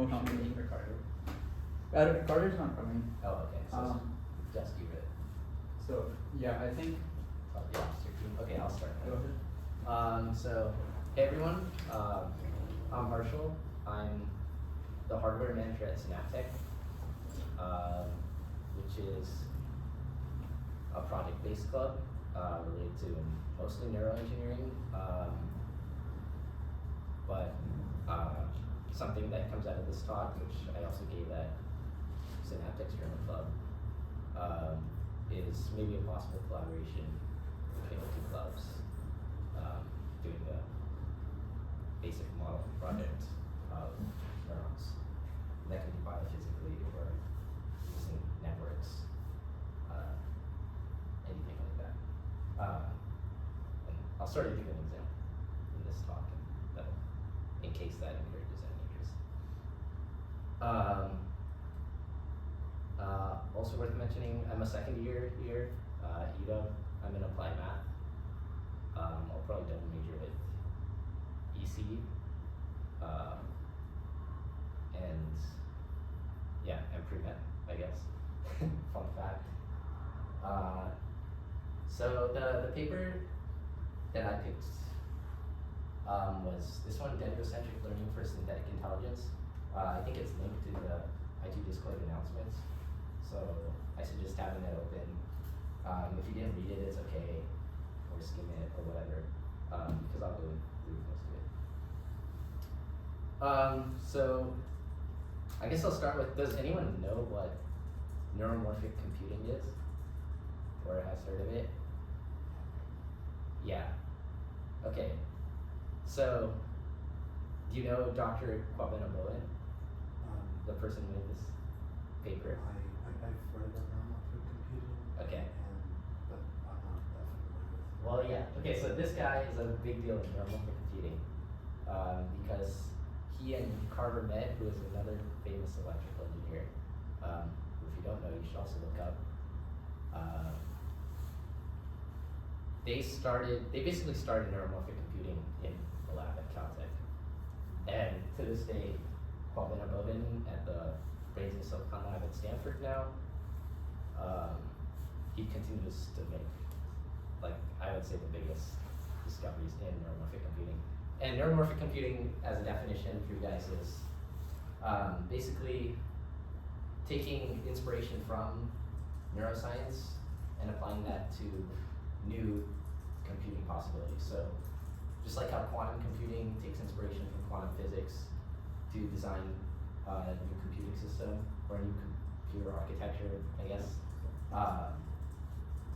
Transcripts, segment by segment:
coming. Carter's not coming. Oh, okay. So just you it. So yeah, I think. Oh, yeah, okay, I'll start. Go ahead. So, hey everyone, I'm Harshil. I'm the hardware manager at Synaptech, which is a project-based club related to mostly neuroengineering, but something that comes out of this talk, which I also gave at Synaptech's Journal Club, is maybe a possible collaboration between the two clubs, doing the basic model project of neurons that can be biophysically or using networks, anything like that. And I'll sort of give an example in this talk, in case that encourages any interest. Also worth mentioning, I'm a second year here, UW. I'm in applied math. I'll probably double major with EC. And yeah, and pre-med, I guess. Fun fact. So the paper that I picked was this one, Dendrocentric Learning for Synthetic Intelligence. I think it's linked to the IT Discord announcements. So I suggest having that open. If you didn't read it, it's okay, or skim it, or whatever, because I'll go through most of it. So I guess I'll start with, does anyone know what neuromorphic computing is? Or has heard of it? Yeah. Okay. So, do you know Dr. Kwabena Bowen? The person who made this paper? I've heard of neuromorphic computing. Okay. But I'm not that familiar with. Well, yeah. Okay, so this guy is a big deal in neuromorphic computing because he and Carver met, who is another famous electrical engineer. If you don't know, you should also look up. They basically started neuromorphic computing in the lab at Caltech. And to this day, Kwabena Bowen at the Brains in Silicon Lab at Stanford now, he continues to make, like, I would say the biggest discoveries in neuromorphic computing. And neuromorphic computing, as a definition for you guys, is basically taking inspiration from neuroscience and applying that to new computing possibilities. So just like how quantum computing takes inspiration from quantum physics to design a new computing system or a new computer architecture, I guess,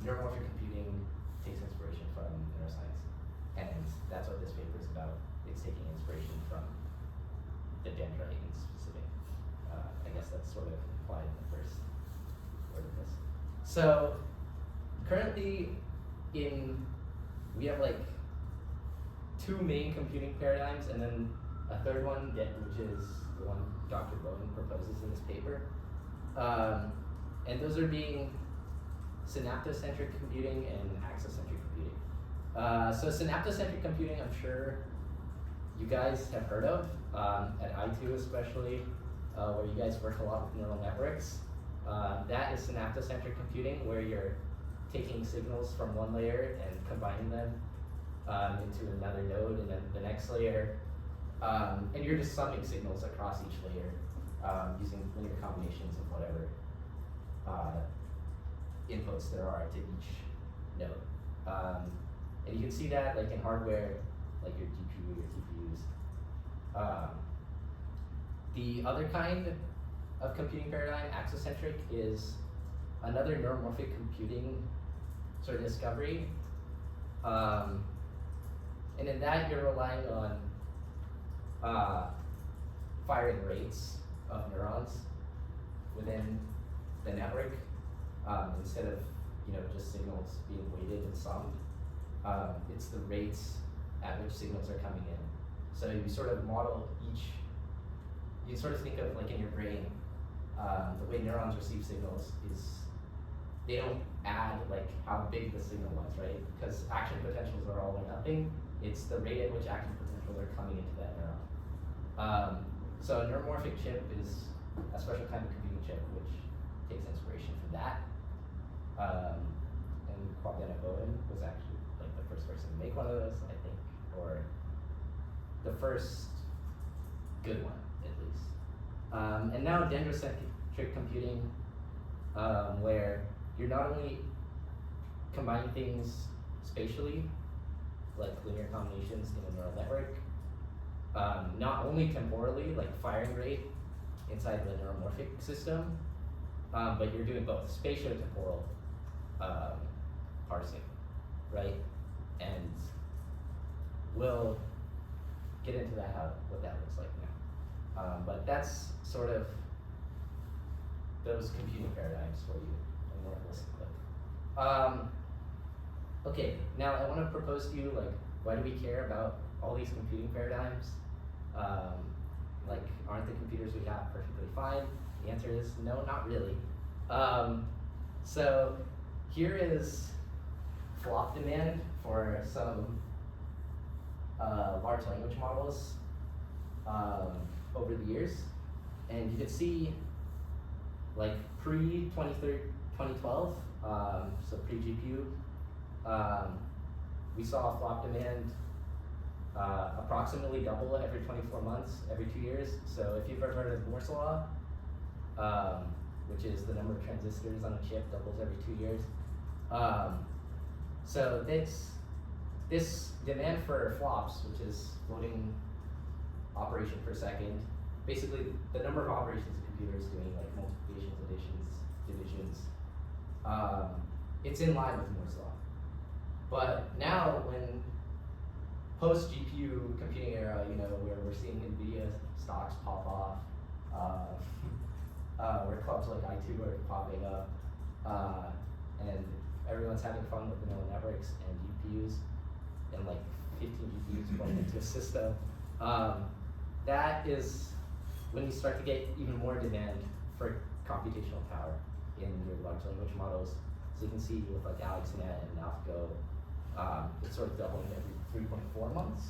neuromorphic computing takes inspiration from neuroscience. And that's what this paper is about. It's taking inspiration from the dendrite in specific. I guess that's sort of implied in the first word of this. So currently we have like two main computing paradigms and then a third one, which is the one Dr. Bowen proposes in this paper. And those are being synaptocentric computing and axocentric computing. So synaptocentric computing, I'm sure you guys have heard of, at I2 especially, where you guys work a lot with neural networks. That is synaptocentric computing, where you're taking signals from one layer and combining them into another node and then the next layer. And you're just summing signals across each layer using linear combinations of whatever inputs there are to each node. And you can see that like in hardware, like your GPU, your TPUs. The other kind of computing paradigm, axocentric, is another neuromorphic computing sort of discovery. And in that, you're relying on firing rates of neurons within the network instead of just signals being weighted and summed. It's the rates at which signals are coming in. So you sort of model you sort of think of like in your brain, the way neurons receive signals is they don't add like how big the signal was, right? Because action potentials are all or nothing. It's the rate at which action potentials are coming into that neuron. So a neuromorphic chip is a special kind of computing chip which takes inspiration from that. And Kwabena Bowen was actually like the first person to make one of those, I think, or the first good one, at least. And now Dendrocentric Computing, where you're not only combining things spatially, like linear combinations in a neural network, not only temporally, like firing rate inside of a neuromorphic system, but you're doing both spatiotemporal parsing, right? And we'll get into that, what that looks like now. But that's sort of those computing paradigms for you in more holistically. Okay, now I want to propose to you, like, why do we care about all these computing paradigms? Like, aren't the computers we have perfectly fine? The answer is no, not really. So here is flop demand for some large language models over the years. And you can see, like, pre-2012, so pre-GPU, we saw flop demand approximately double every 24 months, every 2 years. So if you've ever heard of Moore's Law, which is the number of transistors on a chip doubles every 2 years. So this demand for flops, which is floating operation per second, basically the number of operations a computer is doing, like multiplications, additions, divisions, it's in line with Moore's Law. But now, when post-GPU computing era, where we're seeing NVIDIA stocks pop off, where clubs like I2 are popping up, and everyone's having fun with the neural networks and GPUs, and like 15 GPUs plugged into a system, that is when you start to get even more demand for computational power in your large language models. So you can see with like AlexNet and AlphaGo, it's sort of doubling every 3.4 months.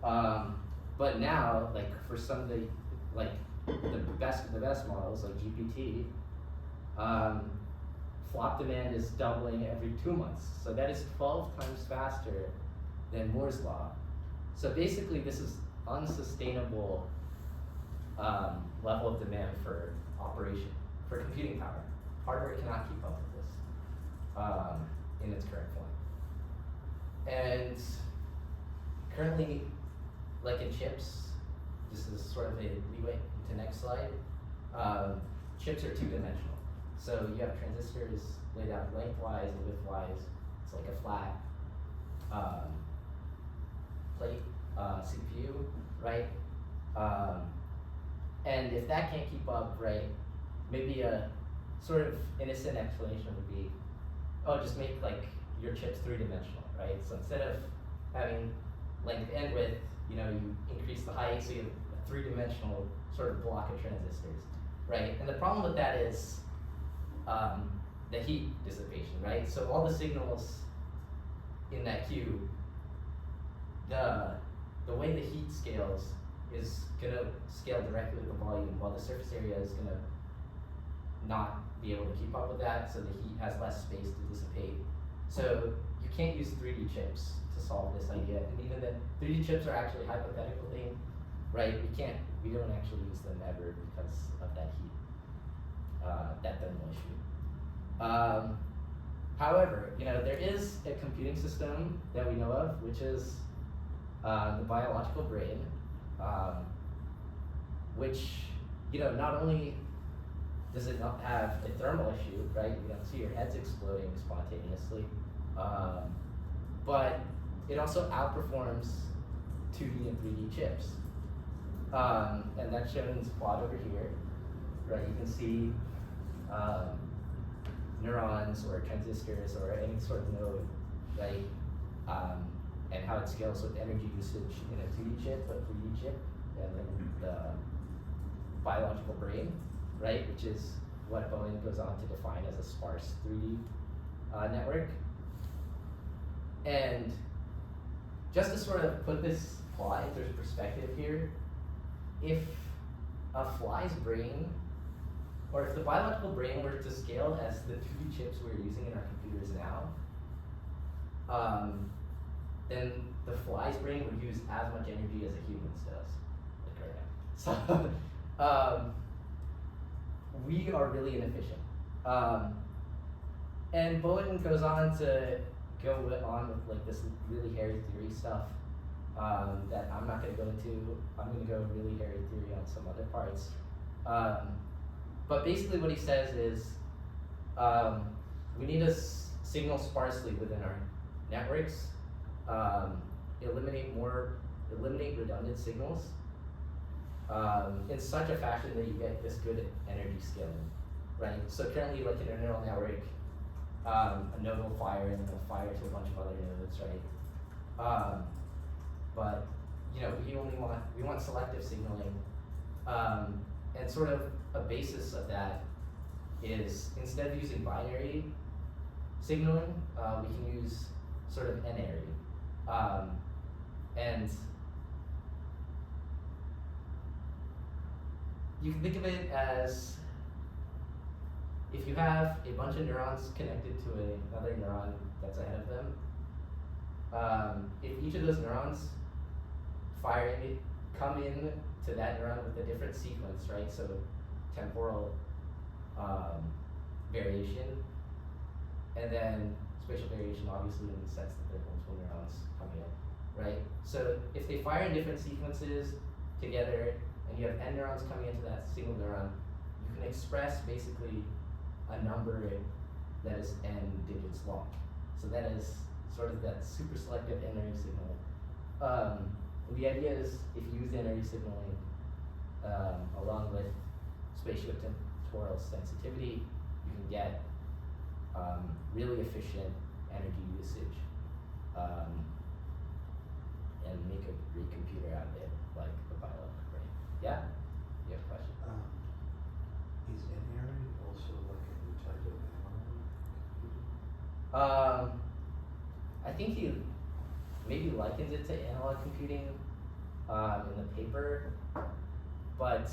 But now, like for some of the best of the best models like GPT, flop demand is doubling every 2 months. So that is 12 times faster than Moore's Law. So basically, this is unsustainable level of demand for computing power. Hardware cannot keep up with this in its current form. And currently, like in chips, this is sort of a leeway into next slide. Chips are two-dimensional. So you have transistors laid out lengthwise and widthwise. It's like a flat plate CPU, right? And if that can't keep up, right, maybe a sort of innocent explanation would be, just make like your chips three-dimensional, right? So instead of having length and width, you increase the height, so you have a three-dimensional sort of block of transistors, right? And the problem with that is the heat dissipation, right? So all the signals in that cube, the way the heat scales is gonna scale directly with the volume, while the surface area is gonna not be able to keep up with that, so the heat has less space to dissipate. So you can't use 3D chips to solve this idea, and even then, 3D chips are actually a hypothetical thing, right? We don't actually use them ever because of that heat, that thermal issue. However, there is a computing system that we know of, which is the biological brain, which not only does it not have a thermal issue, right? You don't see your heads exploding spontaneously, but it also outperforms 2D and 3D chips. And that's shown in this plot over here, right? You can see neurons or transistors or any sort of node, right? And how it scales with energy usage in a 2D chip, a 3D chip, and then the biological brain, right? Which is what Bowen goes on to define as a sparse 3D network. And just to sort of put this plot into perspective here, if a fly's brain, or if the biological brain were to scale as the 2D chips we're using in our computers now, then the fly's brain would use as much energy as a human's does, like right now. So we are really inefficient. And Bowen goes on to go on with like this really hairy theory stuff that I'm not going to go into. I'm going to go really hairy theory on some other parts. But basically what he says is we need to signal sparsely within our networks, eliminate redundant signals in such a fashion that you get this good energy scaling, right? So currently, like in a neural network, a node will fire and it'll fire to a bunch of other nodes, right? But you know, we want selective signaling, and sort of a basis of that is instead of using binary signaling, we can use sort of n-ary, and you can think of it as if you have a bunch of neurons connected to another neuron that's ahead of them, if each of those neurons come in to that neuron with a different sequence, right? So temporal variation, and then spatial variation, obviously, in the sense that there are multiple neurons coming in, right? So if they fire in different sequences together, and you have n neurons coming into that single neuron, you can express basically a number that is n digits long. So that is sort of that super selective n-ary signal. And the idea is if you use n-ary signaling along with spatiotemporal sensitivity, you can get really efficient energy usage and make a great computer out of it, like the biological brain. Yeah? You have a question? Is n-ary also like a new type of analog computing? I think he maybe likens it to analog computing in the paper, but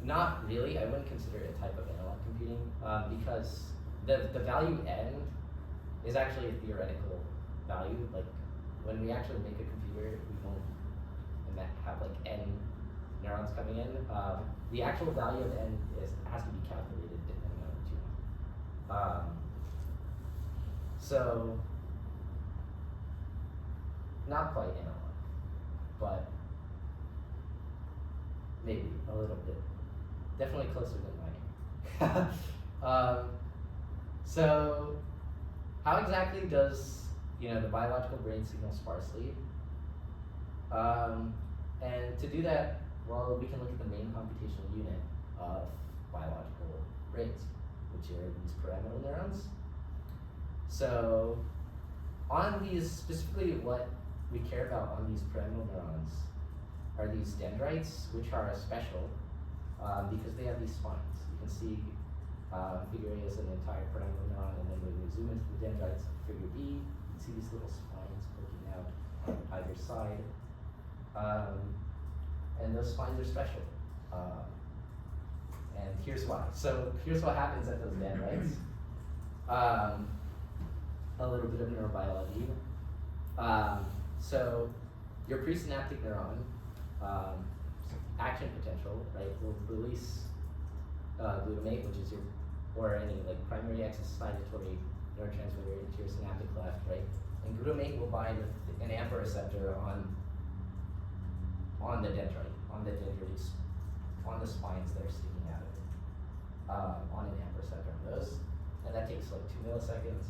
not really. I wouldn't consider it a type of analog computing because the value n is actually a theoretical value. Like when we actually make a computer, we won't have like n neurons coming in. The actual value of n has to be calculated depending on what you want. So not quite analog, but maybe a little bit. Definitely closer than mine. So how exactly does the biological brain signal sparsely? And to do that, well, we can look at the main computational unit of biological brains, which are these pyramidal neurons. So on these, specifically what we care about on these pyramidal neurons are these dendrites, which are special because they have these spines. You can see figure A is an entire pyramidal neuron, and then when we zoom into the dendrites of figure B, you can see these little spines poking out on either side. And those spines are special. And here's why. So here's what happens at those dendrites. A little bit of neurobiology. So your presynaptic neuron, action potential, right, will release glutamate, which is or any like primary excitatory neurotransmitter into your synaptic cleft, right? And glutamate will bind with an AMPA receptor on the dendrite, on the dendrites, on the spines that are sticking out of it, on an AMPA receptor on those, and that takes like 2 milliseconds.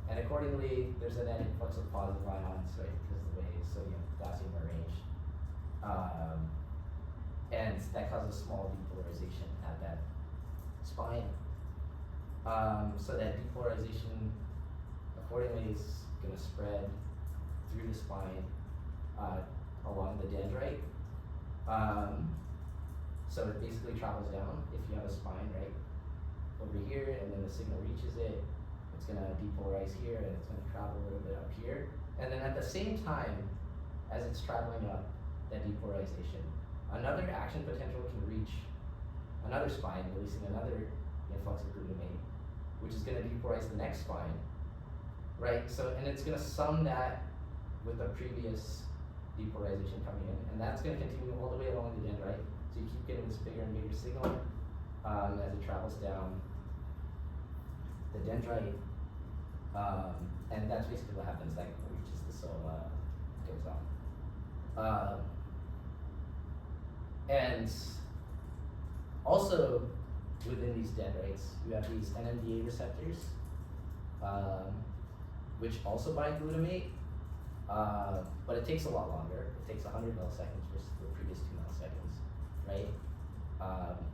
And accordingly, there's a net influx of positive ions, right, because of the way sodium potassium are arranged. And that causes small depolarization at that spine. So that depolarization accordingly is going to spread through the spine along the dendrite. So it basically travels down if you have a spine, right, over here, and then the signal reaches it. It's going to depolarize here, and it's going to travel a little bit up here. And then at the same time, as it's traveling up that depolarization, another action potential can reach another spine, releasing another influx of glutamate, which is going to depolarize the next spine, right? So, and it's going to sum that with the previous depolarization coming in, and that's going to continue all the way along the dendrite. So you keep getting this bigger and bigger signal as it travels down the dendrite, and that's basically what happens. That reaches the soma, goes on. And also within these dendrites, you have these NMDA receptors, which also bind glutamate, but it takes a lot longer. It takes 100 milliseconds versus the previous 2 milliseconds, right?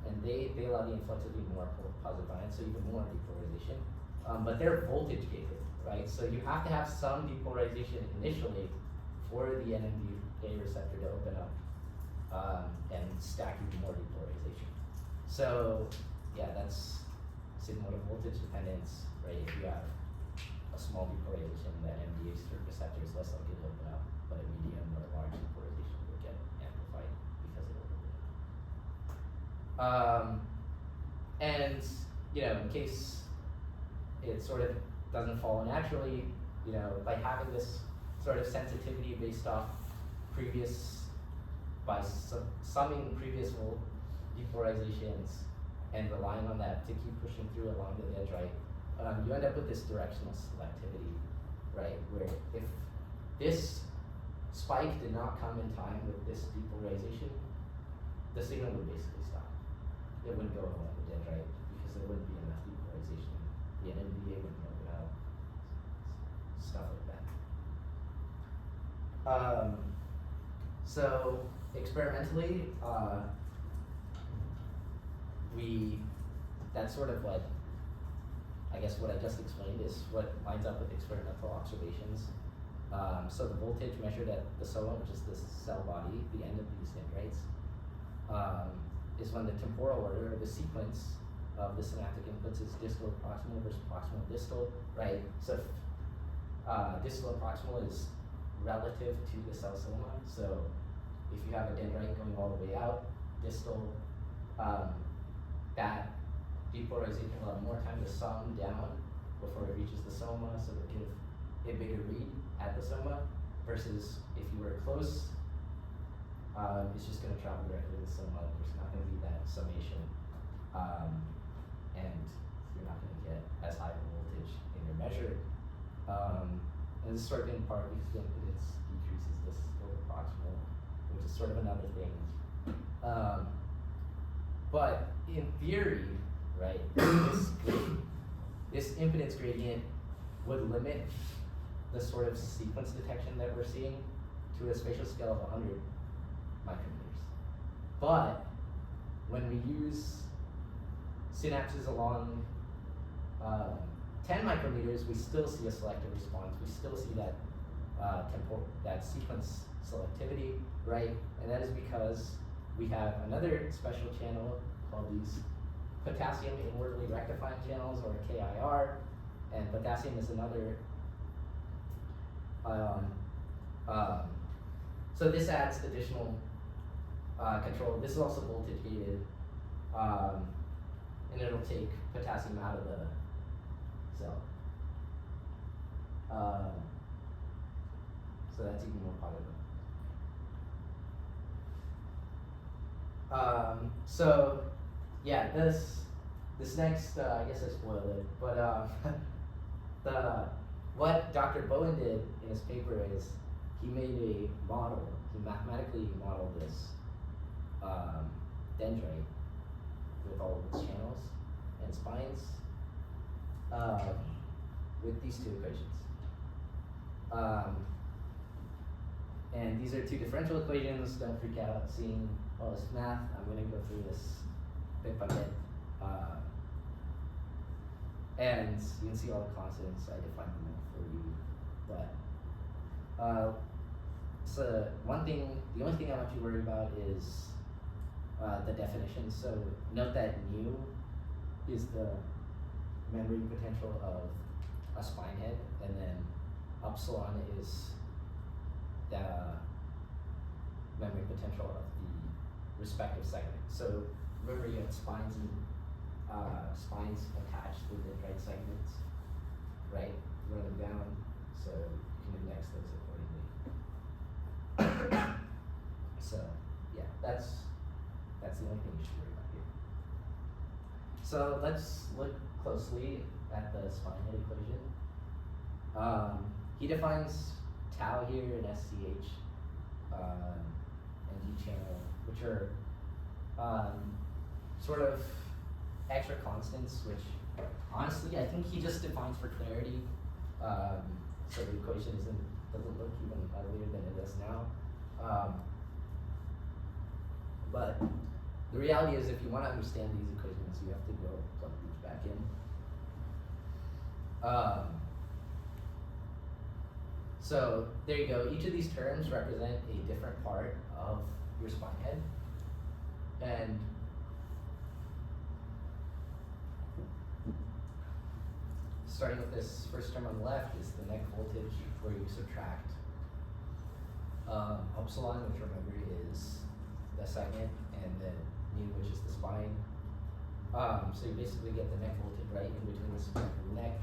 And they allow the influx of even more positive ions, so even more depolarization. But they're voltage gated, right? So you have to have some depolarization initially for the NMDA receptor to open up and stack even more depolarization. So yeah, that's signal to voltage dependence, right? If you have a small depolarization, that NMDA receptor is less likely to open up, but a medium or large depolarization will get amplified because it will open up. And you know, in case it sort of doesn't follow naturally, you know, by having this sort of sensitivity based off summing previous depolarizations and relying on that to keep pushing through along the dendrite, you end up with this directional selectivity, right? Where if this spike did not come in time with this depolarization, the signal would basically stop. It wouldn't go along the dendrite because there wouldn't be enough depolarization. The NMDA wouldn't open up, stuff like that. So experimentally, that's sort of what, I guess what I just explained is what lines up with experimental observations. So the voltage measured at the soma, which is this cell body, the end of these dendrites, is when the temporal order, or the sequence of the synaptic inputs is distal proximal versus proximal distal, right? So distal proximal is relative to the cell soma. So if you have a dendrite going all the way out, distal, that depolarization will have more time to sum down before it reaches the soma, so to give a bigger read at the soma, versus if you were close, it's just going to travel directly to the soma. There's not going to be that summation, and you're not going to get as high of a voltage in your measure. And this is sort of in part because the impedance decreases this proximal, which is sort of another thing. But in theory, right, this impedance gradient would limit the sort of sequence detection that we're seeing to a spatial scale of 100 micrometers. But when we use synapses along 10 micrometers, we still see a selective response. We still see that that sequence selectivity, right? And that is because we have another special channel called these potassium inwardly rectifying channels, or KIR, and potassium is another. So this adds additional control. This is also voltage gated, and it'll take potassium out of the cell. So that's even more positive. So yeah, this next, I guess I spoiled it, but what Dr. Bowen did in his paper is he made a model. He mathematically modeled this dendrite with all of its channels and spines with these two equations. And these are two differential equations. Don't freak out seeing all this math. I'm going to go through this bit by bit. And you can see all the constants. I defined them for you. But so the only thing I want you to worry about is the definition. So note that nu is the memory potential of a spine head, and then upsilon is memory potential of the respective segment. So remember you have spines and spines attached to the dendrite segments, right? Run them down, so you can index those accordingly. So yeah, that's the only thing you should worry about here. So let's look closely at the spine head equation. He defines tau here and SCH and D channel, which are sort of extra constants, which honestly I think he just defines for clarity. So the equation doesn't look even uglier than it does now. But the reality is, if you want to understand these equations, you have to go plug these back in. So there you go. Each of these terms represent a different part of your spine head. And starting with this first term on the left is the neck voltage, where you subtract upsilon, which remember is the segment, and then mu, which is the spine. So you basically get the neck voltage right in between the spine and the neck.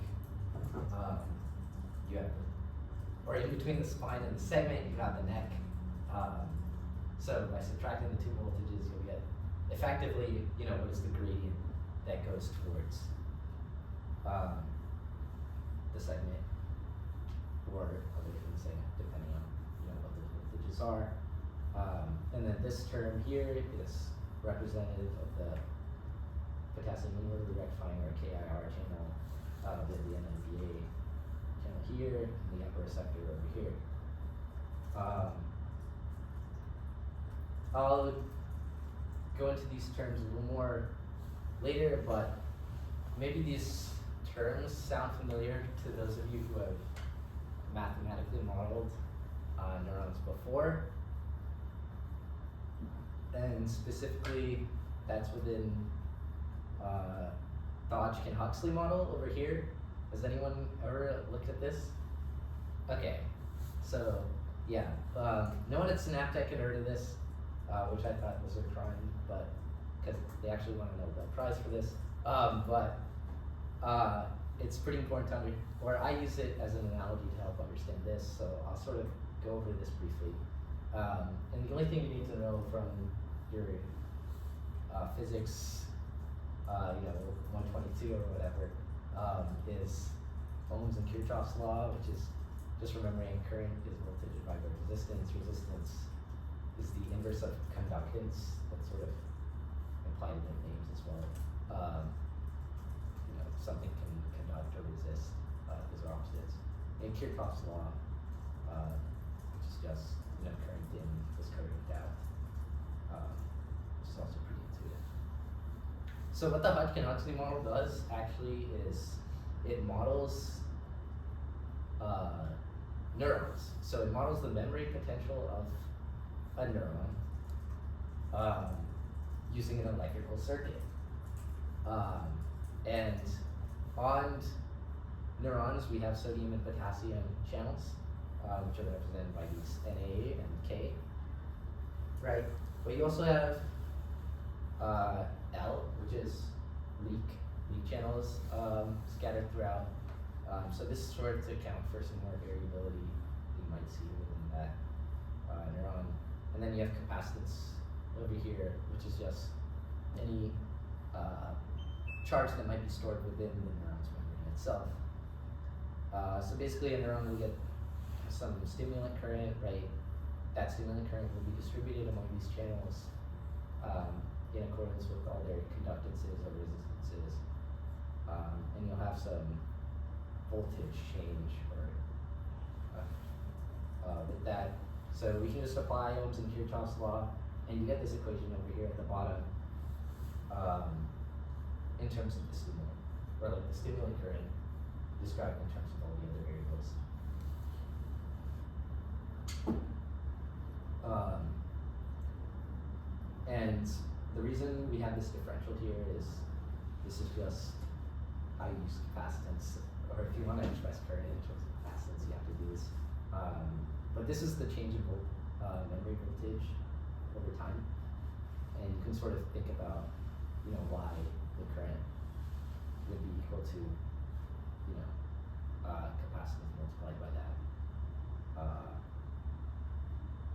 You have or in between the spine and the segment, you have the neck. So by subtracting the two voltages, you'll get effectively, what is the gradient that goes towards the segment, or other things, depending on what the voltages are. And then this term here is representative of the potassium inwardly rectifying, or KIR channel, with the NMDA channel here, and the upper receptor over here. I'll go into these terms a little more later, but maybe these terms sound familiar to those of you who have mathematically modeled neurons before. And specifically, that's within the Hodgkin-Huxley model over here. Has anyone ever looked at this? Okay, so yeah, no one at Synaptech had heard of this, which I thought was a crime, but because they actually won a Nobel Prize for this. It's pretty important to understand, or I use it as an analogy to help understand this, so I'll sort of go over this briefly. And the only thing you need to know from your physics, 122 or whatever, is Ohm's and Kirchhoff's law, which is just remembering current is voltage divided by resistance. Resistance is the inverse of conductance. That's sort of implied in their names as well. Something can conduct or resist, those are opposites. And Kirchhoff's law, which is just current in is current out, which is also pretty intuitive. So what the Hodgkin-Huxley model does actually is it models neurons. So it models the memory potential of a neuron using an electrical circuit. And on neurons, we have sodium and potassium channels, which are represented by these Na and K, right? But you also have L, which is leak channels scattered throughout. So this is sort of to account for some more variability you might see within that neuron. And then you have capacitance over here, which is just any charge that might be stored within the neuron's membrane itself. So basically a neuron will get some stimulant current, right? That stimulant current will be distributed among these channels in accordance with all their conductances or resistances. And you'll have some voltage change with that. So we can just apply Ohm's and Kirchhoff's law, and you get this equation over here at the bottom in terms of the stimulant, or like the stimulant current described in terms of all the other variables. And the reason we have this differential here is this is just how you use capacitance, or if you want to express current in terms of capacitance, you have to do this. But this is the change in memory voltage over time, and you can sort of think about, why the current would be equal to, capacitance multiplied by that.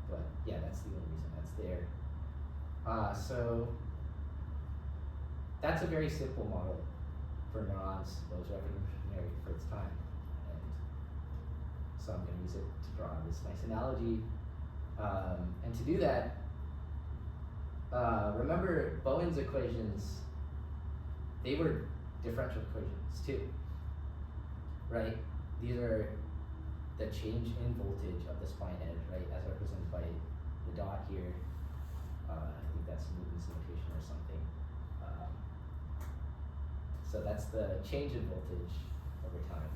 But yeah, that's the only reason that's there. So that's a very simple model for neurons that was revolutionary for its time. And so I'm going to use it to draw this nice analogy. And to do that, remember Bowen's equations, they were differential equations too, right? These are the change in voltage of the spine edge, right, as represented by the dot here. I think that's Newton's notation or something. So that's the change in voltage over time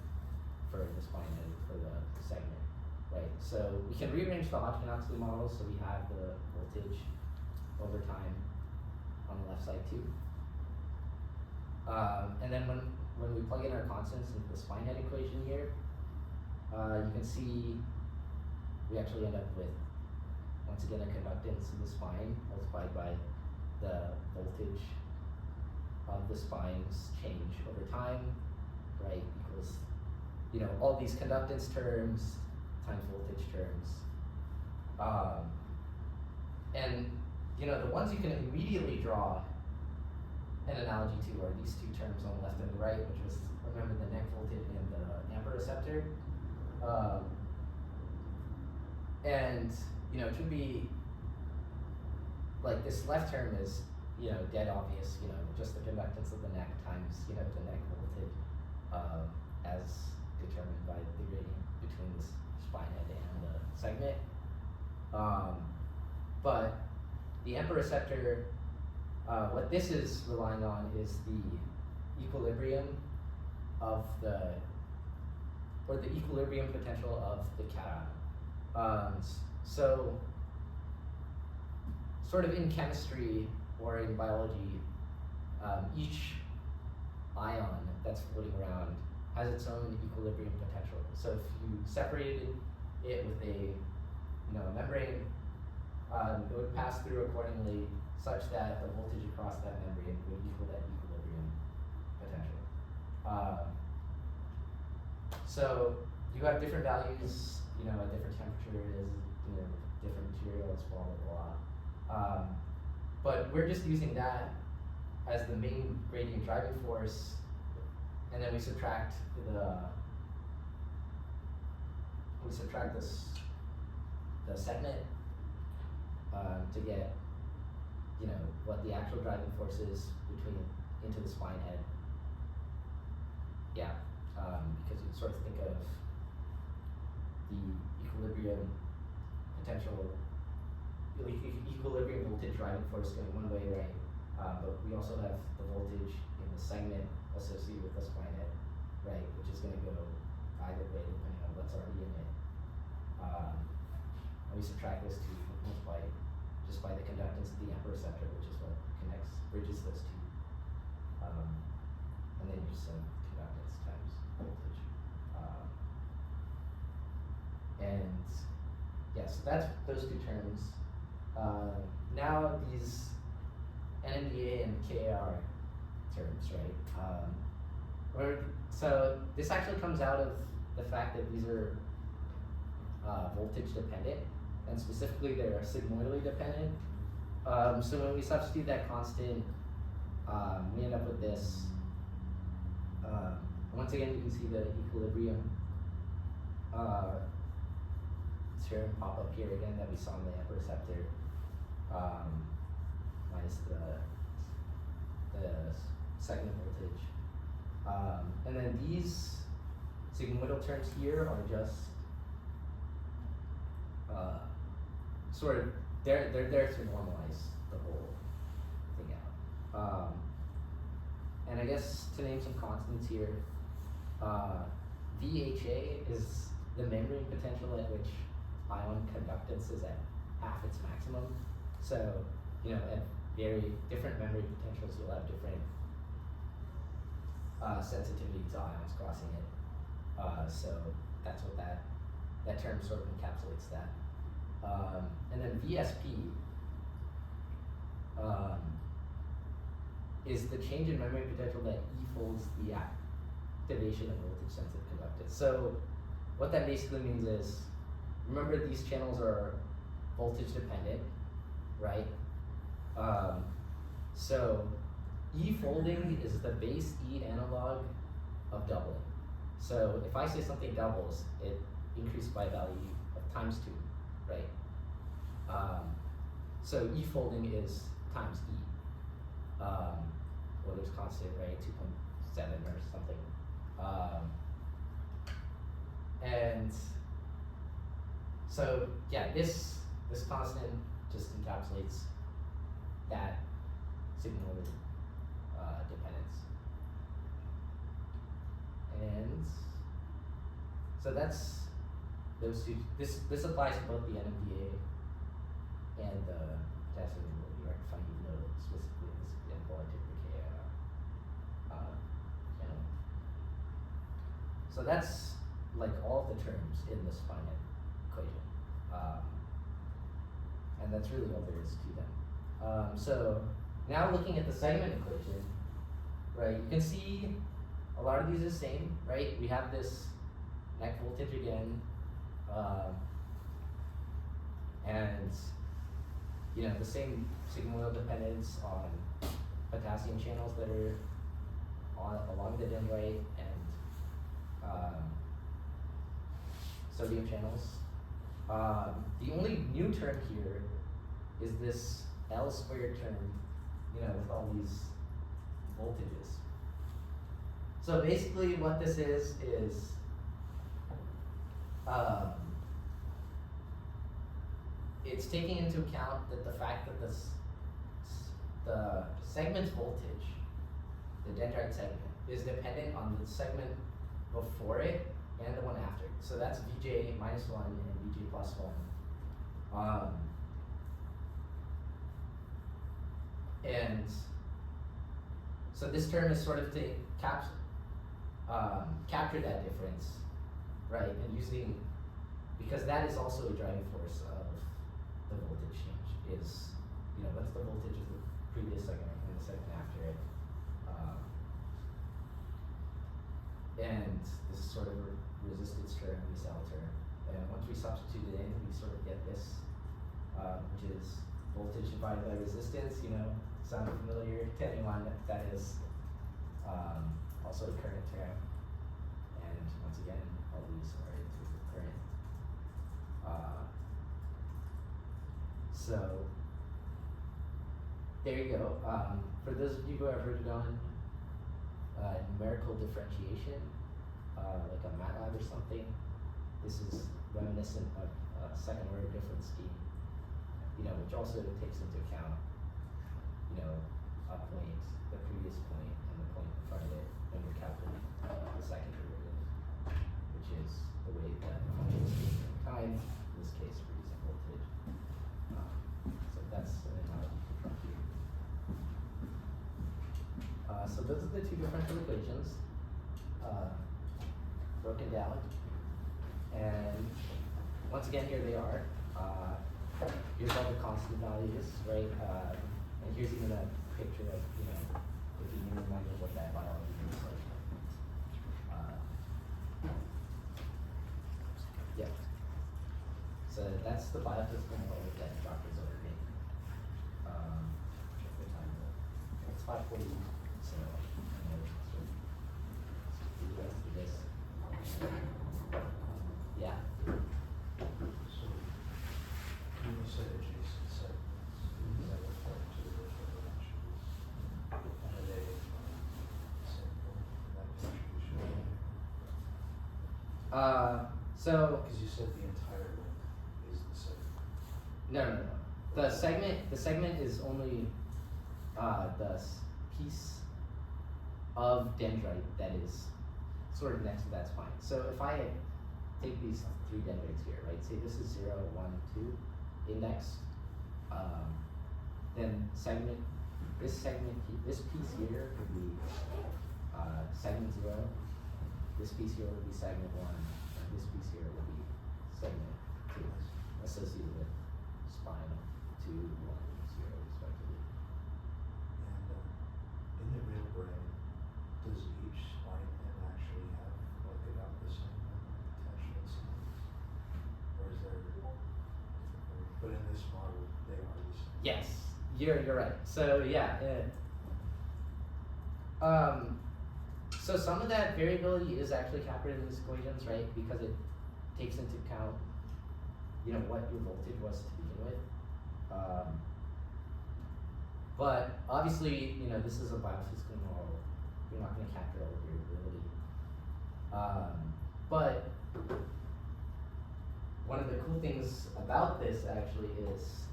for the spine edge, for the segment, right? So we can rearrange the Hodgkin-Huxley model so we have the voltage over time on the left side too. And then when we plug in our constants into the spine head equation here, you can see we actually end up with, once again, a conductance in the spine multiplied by the voltage of the spine's change over time, right, equals, all these conductance terms times voltage terms. And, the ones you can immediately draw an analogy to are these two terms on the left and the right, which was, remember, the neck voltage and the amper receptor. And, it should be, like, this left term is, dead obvious, just the conductance of the neck times, the neck voltage, as determined by the gradient between the spine head and the segment. But the amper receptor, what this is relying on is the equilibrium of the equilibrium potential of the cation. So, sort of in chemistry or in biology, each ion that's floating around has its own equilibrium potential. So if you separated it with a membrane, it would pass through accordingly such that the voltage across that membrane would equal that equilibrium potential. So you have different values, at different temperatures, different materials, blah, blah, blah. But we're just using that as the main gradient driving force, and then we subtract the segment to get what the actual driving force is into the spine head. Yeah, because you sort of think of the equilibrium potential, equilibrium voltage driving force going one way, right? But we also have the voltage in the segment associated with the spine head, right? Which is going to go either way depending on what's already in it. And we subtract those two just by the conductance of the amper receptor, which is what bridges those two. And then you just sum conductance times voltage. And yeah, so that's those two terms. Now these NMDA and KAR terms, right? So this actually comes out of the fact that these are voltage dependent, and specifically they're sigmoidally dependent. So when we substitute that constant, we end up with this. Once again, you can see the equilibrium term pop up here again that we saw in the amper receptor, minus the segment voltage. And then these sigmoidal terms here are just sort of, they're there to normalize the whole thing out. And I guess to name some constants here, VHA is the membrane potential at which ion conductance is at half its maximum. So, at very different membrane potentials, you'll have different sensitivity to ions crossing it. So that's what that term sort of encapsulates that. And then VSP is the change in memory potential that E-folds the activation of voltage sensitive conductors. So what that basically means is, remember these channels are voltage dependent, right? So E-folding is the base E analog of doubling. So if I say something doubles, it increased by a value of times 2, right? So E-folding is times E. Well, there's constant, right? 2.7 or something. And so yeah, this constant just encapsulates that signal dependence. And so that's those two. This applies to both the NMDA and the potassium ability, right? If I need to know specifically this example, I typically channel. So that's like all of the terms in this finite equation, and that's really all there is to them. So now looking at the segment equation, right? You can see a lot of these are the same, right? We have this neck voltage again, and you know, the same sigmoidal dependence on potassium channels that are along the dendrite and sodium channels. The only new term here is this L squared term, you know, with all these voltages. So basically what this is it's taking into account that the fact that the segment's voltage, the dendrite segment, is dependent on the segment before it and the one after. So that's Vj minus 1 and Vj plus 1. And so this term is sort of to capture that difference, right? And using, because that is also a driving force of the voltage change, is, you know, what's the voltage of the previous segment and the segment after it. And this is sort of a resistance term, resell term. And once we substitute it in, we sort of get this, which is voltage divided by resistance. You know, sound familiar to anyone? That is also a current term. And once again, all these are in terms of current. So there you go. For those of you who have heard it on numerical differentiation, like a MATLAB or something, this is reminiscent of a second order difference scheme, you know, which also takes into account, you know, a point, the previous point, and the point in front of it when you're calculating the second derivative, which is the way that the function is taken over time, in this case we're using voltage. So that's an analogy to compute. So those are the two differential equations broken down. And once again, here they are. Here's all the constant values, right? And here's even a picture of, you know, if you need to remind what that biology looks like. Yeah. So that's the biophysical model that Dr. Zoller made. Check the time. It's 5:40. So I know so do the rest of this. Yeah. So, when you say adjacent segments, is that referring to the different dimensions? And are they same point in that distribution? So Because you said the entire length is the segment. no. The segment is only the piece of dendrite that is sort of next to that spine. So if I take these three dendrites here, right? Say this is 0, 1, 2 index, then this piece here would be segment 0. This piece here would be segment 1. And this piece here would be segment 2, associated with spine 2, 1, 0, respectively. Yes, you're right. So yeah, so some of that variability is actually captured in these equations, right? Because it takes into account, you know, what your voltage was to begin with. But obviously, you know, this is a biophysical model. You're not going to capture all the variability. But one of the cool things about this actually is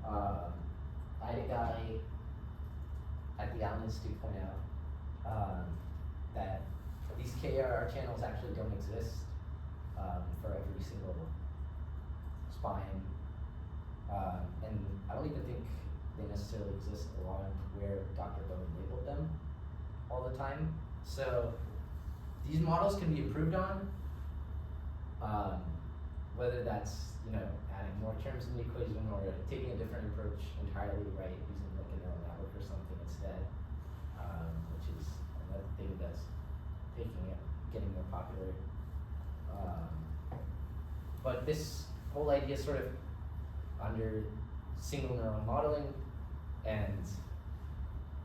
I had a guy at the Allen Institute point out that these KRR channels actually don't exist for every single spine. And I don't even think they necessarily exist along where Dr. Bowen labeled them all the time. So these models can be improved on, whether that's, you know, adding more terms in the equation or taking a different approach entirely, right, using like a neural network or something instead, which is another thing that's getting more popular. But this whole idea sort of under single neuron modeling, and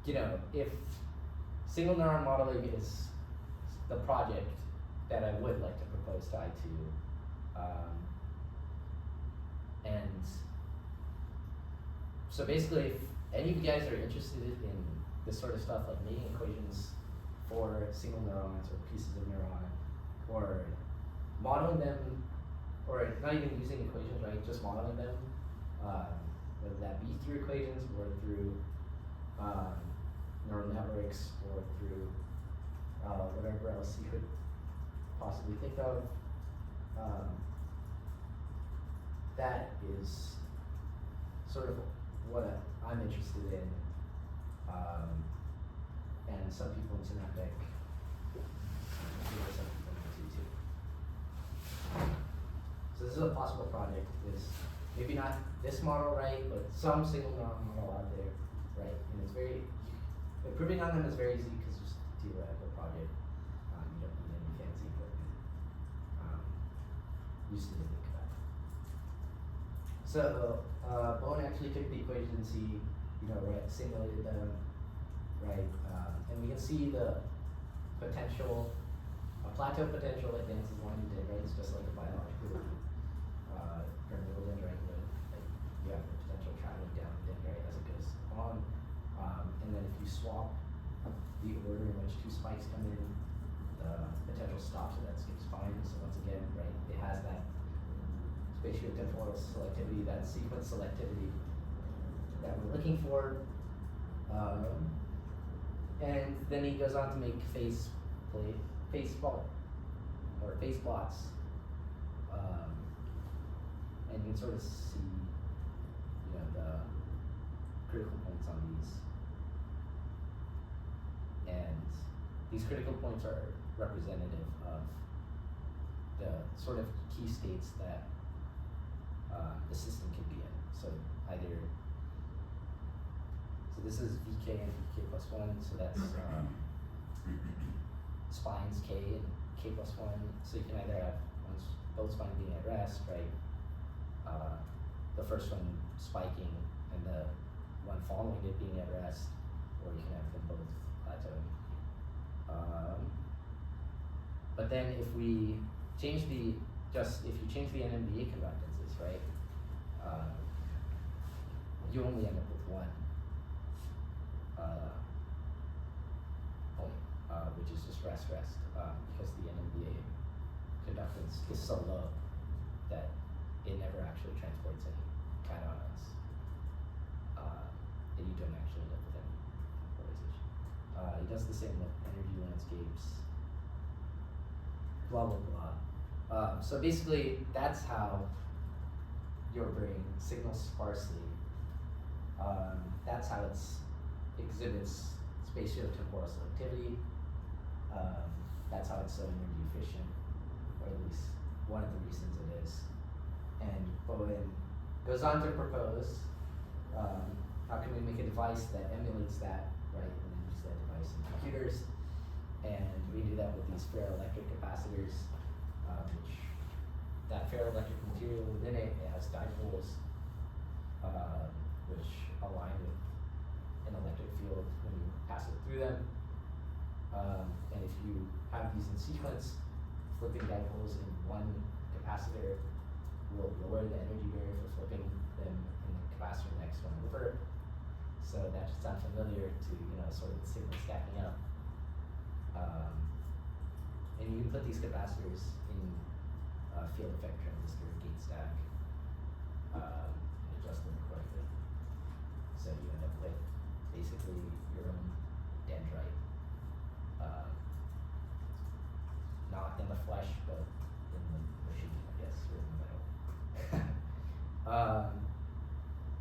you know, if single neuron modeling is the project that I would like to propose to I2, and so basically, if any of you guys are interested in this sort of stuff, like making equations for single neurons or pieces of neuron, or modeling them, or not even using equations, right? Just modeling them, whether that be through equations or through neural networks or through whatever else you could possibly think of. That is sort of what I'm interested in, and some people in Synaptech, some people in too. So this is a possible project. Is maybe not this model, right, but some single neuron model out there, right? And it's very, improving on them is very easy because just a theoretical project. You don't need any fancy equipment. Used to think about it. So Bowen actually took the equations, he, you know, right, simulated them, right, and we can see the potential, a plateau potential advances along the dendrite. It's just like a biological permeable dendrite would. Like you have the potential traveling down the dendrite as it goes along, and then if you swap the order in which two spikes come in, the potential stops at that skip spine. So once again, right, it has that spatiotemporal selectivity, that sequence selectivity that we're looking for. And then he goes on to make face plots, and you can sort of see, you know, the critical points on these. And these critical points are representative of the sort of key states that the system can be in. So either, so this is VK and VK plus 1, so that's spines K and K plus 1. So you can either have both spines being at rest, right? The first one spiking and the one following it being at rest, or you can have them both plateauing. But then if we change if you change the NMDA conductances, right, you only end up with one point, which is just rest, because the NMDA conductance is so low that it never actually transports any cations, and you don't actually end up with any polarization. He does the same with energy landscapes, blah, blah, blah. So basically, that's how your brain signals sparsely. That's how it exhibits spatiotemporal selectivity. That's how it's so energy efficient, or at least one of the reasons it is. And Bowen goes on to propose, how can we make a device that emulates that, right, and then use that device in computers. And we do that with these ferroelectric capacitors, which that ferroelectric material within it has dipoles, which align with an electric field when you pass it through them. And if you have these in sequence, flipping dipoles in one capacitor will lower the energy barrier for flipping them in the capacitor next one over. So that should sound familiar to, sort of the signal stacking up. And you can put these capacitors in field effect transistor gate stack and adjust them accordingly. So you end up with basically your own dendrite. Not in the flesh, but in the machine, I guess, or in the metal.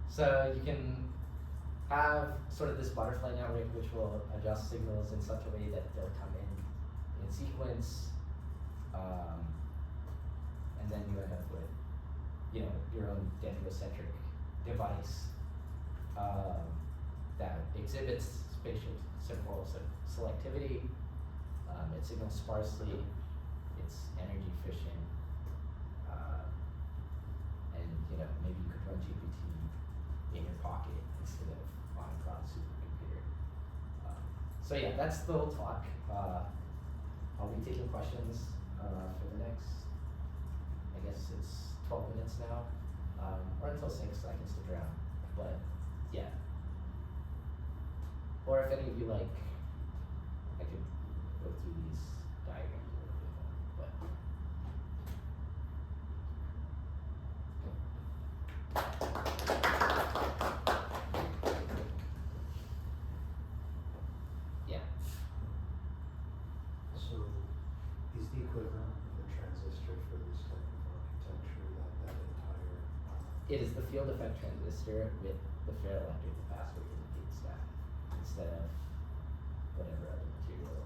So you can have sort of this butterfly network which will adjust signals in such a way that they'll come in sequence, and then you end up with, your own dendrocentric device that exhibits spatial temporal selectivity. It signals sparsely. It's energy efficient, and maybe you could run GPT in your pocket instead of on a cloud supercomputer. So yeah, that's the whole talk. I'll be taking questions for the next, I guess it's 12 minutes now, or until 6, I can stick around, but yeah. Or if any of you like, I could go through these diagrams a little bit more, but. Yeah. So is the equivalent of a transistor for this type of architecture that entire It is the field effect transistor with the ferroelectric capacitor in the gate stack instead of whatever other material.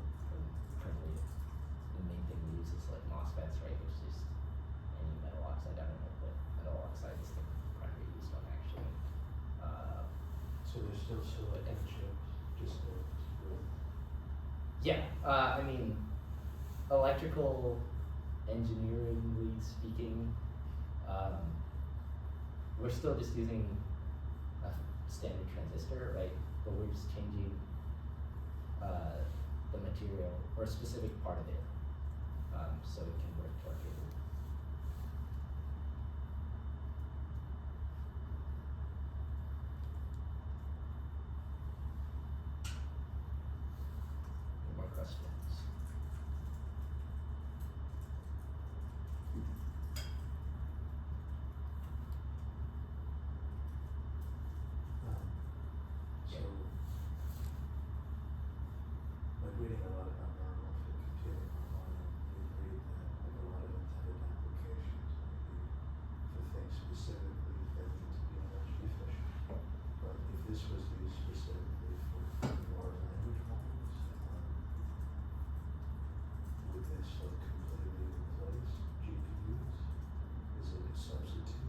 Currently, the main thing we use is like MOSFETs, right? Which is just any metal oxide. I don't know, but metal oxide is the primary use one actually. so there's still silicon chips, just with Yeah, I mean, electrical engineeringly speaking, we're still just using a standard transistor, right? But we're just changing the material or a specific part of it, so it can work to our favor. Any more questions? so like reading a lot about neuromorphic computing online, you read that like a lot of intended applications might be for things specifically that need to be energy efficient. But if this was used specifically for large language models, would this like completely replace GPUs? Is it a substitute?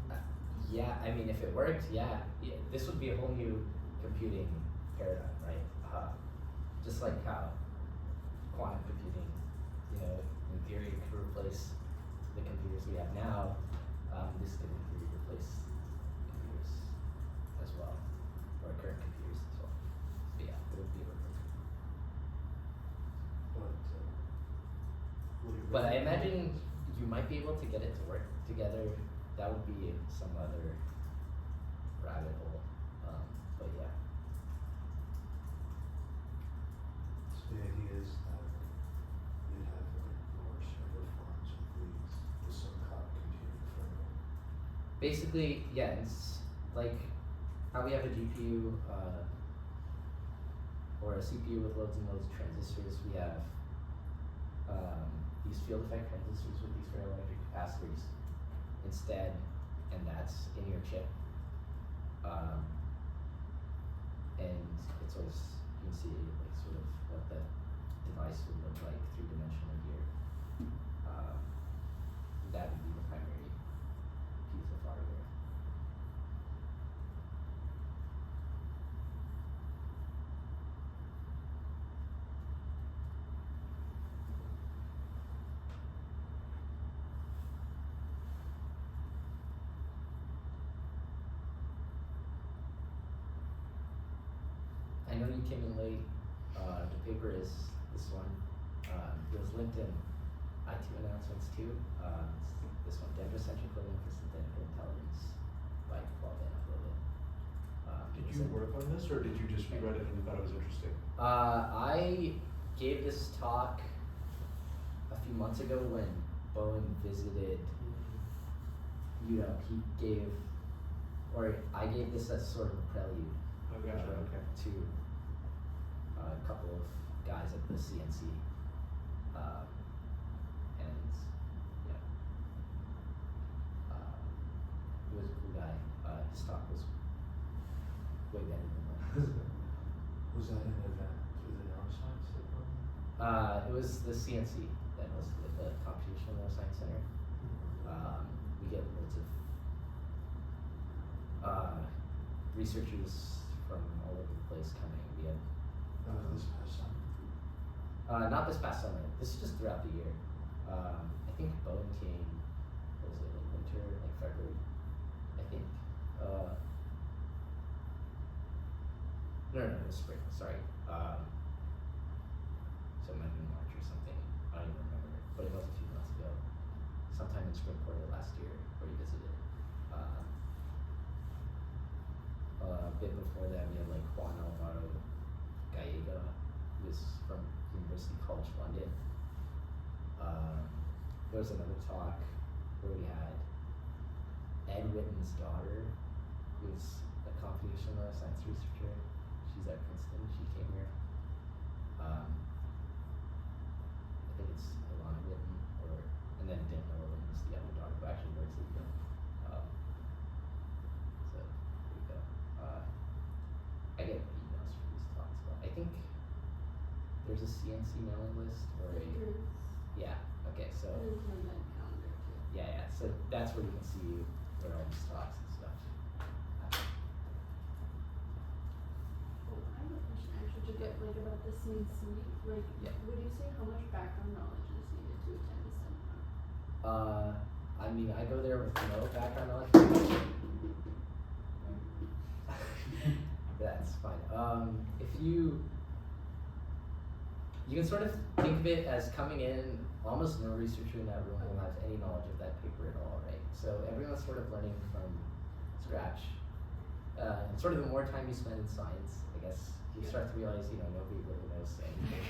Yeah, I mean, if it worked, yeah, this would be a whole new computing paradigm, right? Just like how quantum computing, in theory could replace the computers we have now, this could in theory replace computers as well, or current computers as well. So yeah, it would be a replacement. But I imagine you might be able to get it to work together. That would be some other rabbit hole, but yeah. So the idea is that you'd have like more server farms with some cloud computing framework. Basically, yeah, it's like how we have a GPU or a CPU with loads and loads of transistors. We have these field effect transistors with these ferroelectric capacitors instead, and that's in your chip. And it's always, you can see like sort of what the device would look like three-dimensionally here. That would be the primary piece of hardware. you came in late. The paper is this one. It was linked in I2 announcements too. It's this one, Dendrocentric Computing and Intelligence by default and uploaded. Did you work on this, or did you just read it and thought it was interesting? I gave this talk a few months ago when Bowen visited. He gave, or I gave this as sort of a prelude. Oh, gotcha. Okay. To a couple of guys at the CNC, and yeah, he was a cool guy. His talk was way better than mine. Was that an event through the neuroscience department? It was the CNC that was the Computational Neuroscience Center. We get loads of researchers from all over the place coming. We had That was this past summer? not this past summer. This is just throughout the year. I think Bowen came. What was it, like winter, like February? I think. No, it was spring. Sorry. So it might have been March or something. I don't even remember. But it was a few months ago. Sometime in spring quarter last year, where he visited. A bit before that, we had like Juan Alvaro Gallega, who was from University College London. There was another talk where we had Ed Witten's daughter, who's a computational neuroscience researcher. She's at Princeton. She came here. I think it's Ilana Witten, and then Daniel Witten was the other daughter who actually works at Yale. So there you go. I get emails for these talks, but I think there's a CNC mailing list or a yeah. Okay, so There's an event calendar too. yeah. So that's where you can see where all these talks and stuff happen. I have a question actually to get like about the CNC. Like, Yeah. would you say how much background knowledge is needed to attend the seminar? I mean, I go there with no background knowledge. That's fine. If you can sort of think of it as coming in, almost no researcher in that room will have any knowledge of that paper at all, right? So everyone's sort of learning from scratch. And sort of the more time you spend in science, I guess, you start to realize, nobody really knows anything.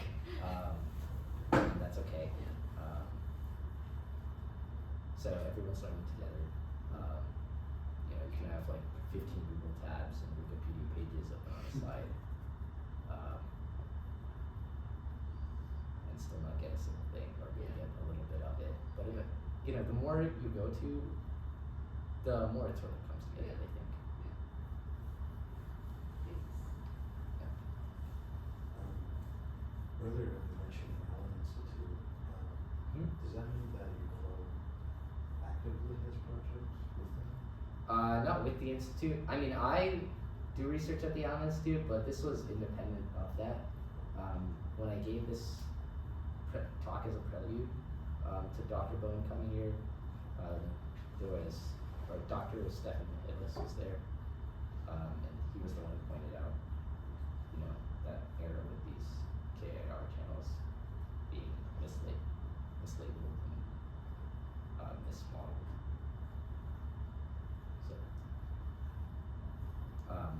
And that's okay. So everyone's learning together. You can have like 15 Google tabs and Wikipedia pages open on the side. And still not get a single thing, or maybe get a little bit of it. But the more you go to, the more it sort of comes together, I think. Earlier you mentioned Allen Institute. Does that mean that you follow actively his projects with them? Not with the Institute. I mean, I do research at the Allen Institute, but this was independent of that. When I gave this talk as a prelude to Dr. Bowen coming here, Dr. Stefan Hillis was there, and he was the one who pointed out, that error with these KIR channels being mislabeled and mismodeled.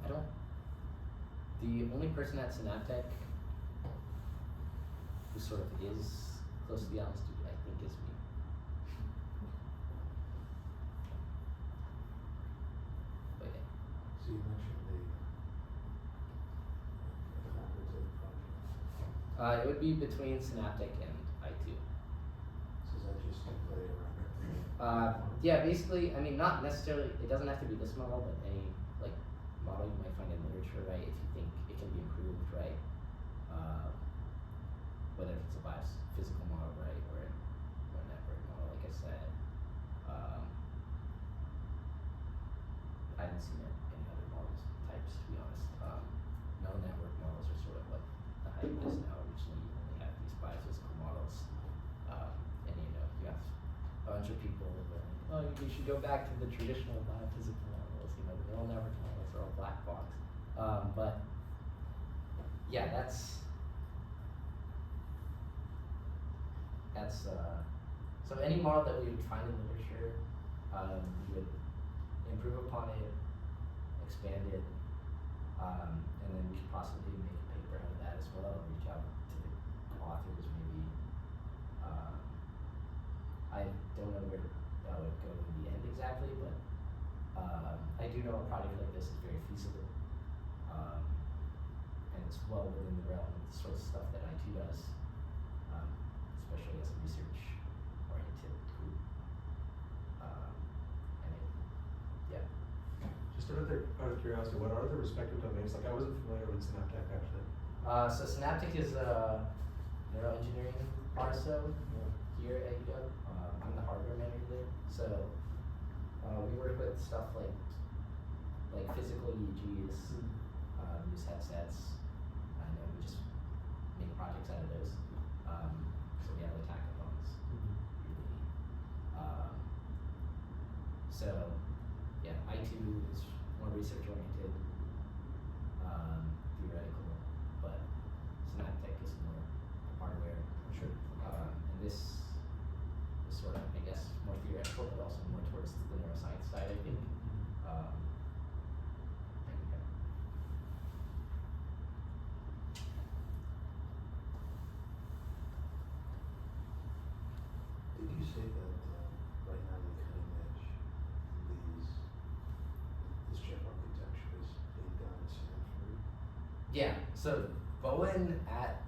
So, the only person at Synaptech who sort of is close to the Allen Institute, I think, is me. But yeah. So you mentioned the collaborative project. It would be between Synaptech and I2. So is that just to play around? Yeah, basically, I mean, not necessarily, it doesn't have to be this model, but any model you might find in literature, right, if you think it can be improved, right, whether it's a biophysical model, right, or a network model, like I said. I haven't seen any other models types, to be honest. No network models are sort of what the hype is now. Originally, you only have these biophysical models, and you have a bunch of people going, oh, you should go back to the traditional biophysical models. The neural network models are all black box. But yeah, so any model that we would find in literature, we would improve upon it, expand it, and then we could possibly make a paper out of that as well, reach out to the authors maybe. I don't know where that would go in the end exactly, but I do know a project like this is very feasible, and it's well within the realm of the sorts of stuff that IT does, especially as a research-oriented group. Yeah. Just out of curiosity, what are the respective domains? Like I wasn't familiar with Synaptech actually. So Synaptech is a neuroengineering RSO here at UW. I'm the hardware manager there. So we work with stuff like physical EEGs, use headsets, and then we just make projects out of those. So we have the hackathons. Really. So yeah, I2 is more research oriented, theoretical, but Synaptech is more hardware. Sure. And this is sort of, I guess, more theoretical, but also more towards the neuroscience side, I think. Did you say that right now the cutting edge, this chip architecture is being done at Stanford? Yeah, so Bowen at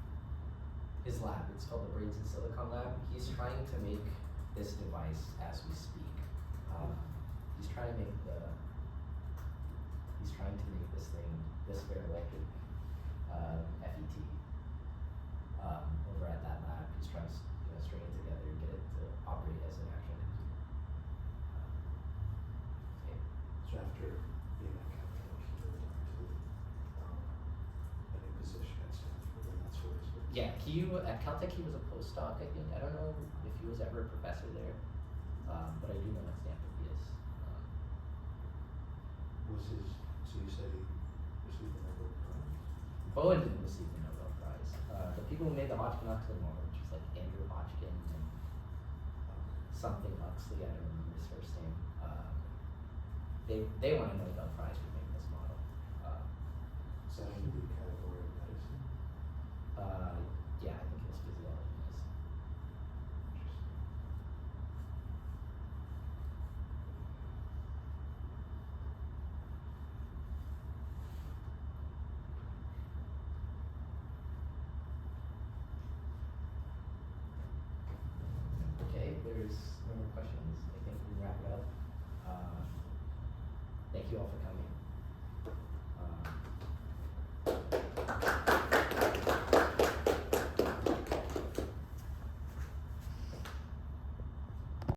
his lab, it's called the Brains in Silicon Lab, he's trying to make this device as we speak. He's trying to make this thing, this ferroelectric FET, over at that lab. He's trying to string it together and get it to operate as an actual computer. Yeah. So after being at Caltech, he moved on to a new position at Stanford, and that's where he's been. Yeah, at Caltech he was a postdoc, I think. I don't know if he was ever a professor there, but I do know at Stanford he is. So you said he received the Nobel Prize? Bowen didn't receive the Nobel Prize. The people who made the Hodgkin-Huxley model, which was like Andrew Hodgkin and something Huxley, I don't remember his first name. They won a Nobel Prize for making this model. Is that in the category of medicine? Yeah, I think it was physiology and medicine. Interesting. Okay, if there's no more questions, I think we can wrap it up. Thank you all for coming.